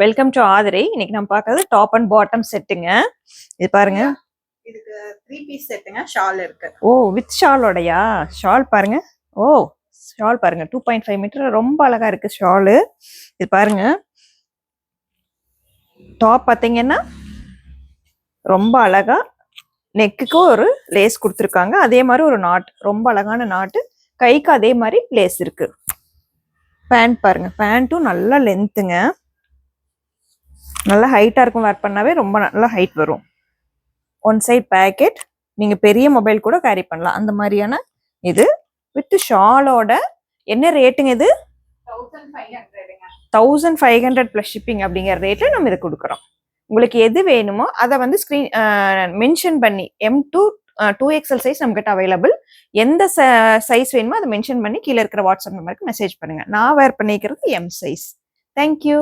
Welcome to Aathirai. இன்னைக்கு நம்ம பார்க்கறது டாப் அண்ட் பாட்டம் செட்டுங்க. இது பாருங்க, இதுக்கு 3 பீஸ் செட்டுங்க. ஷால் இருக்கு. ஓ வித் ஷாலோடயா? ஷால் பாருங்க. ஓ ஷால் பாருங்க, 2.5 மீட்டர், ரொம்ப அழகா இருக்கு ஷாலு. இது பாருங்க, டாப் பார்த்தீங்கன்னா ரொம்ப அழகா நெக்குக்கு ஒரு லேஸ் கொடுத்துருக்காங்க. அதே மாதிரி ஒரு நாட், ரொம்ப அழகான நாட்டு, கைக்கு அதே மாதிரி லேஸ் இருக்கு. பேண்ட் பாருங்க, பேண்ட்டும் நல்லா லென்த்துங்க, நல்லா ஹைட்டா இருக்கும். வேர் பண்ணாவே ரொம்ப நல்லா ஹைட் வரும். ஒன் சைட் பேக்கெட், நீங்க பெரிய மொபைல் கூட கேரி பண்ணலாம் அந்த மாதிரியான இது. வித் ஷாலோட என்ன ரேட்டுங்க இது? 1500 பிளஸ் ஷிப்பிங் அப்படிங்கிற ரேட்ல நம்ம இதை கொடுக்குறோம். உங்களுக்கு எது வேணுமோ அதை வந்து ஸ்கிரீன் மென்ஷன் பண்ணி M2 2XL சைஸ் நம்மகிட்ட அவைலபிள். எந்த சைஸ் வேணுமோ அதை மென்ஷன் பண்ணி கீழே இருக்கிற வாட்ஸ்அப் நம்பருக்கு மெசேஜ் பண்ணுங்க. நான் வேர் பண்ணிக்கிறது M சைஸ். தேங்க்யூ.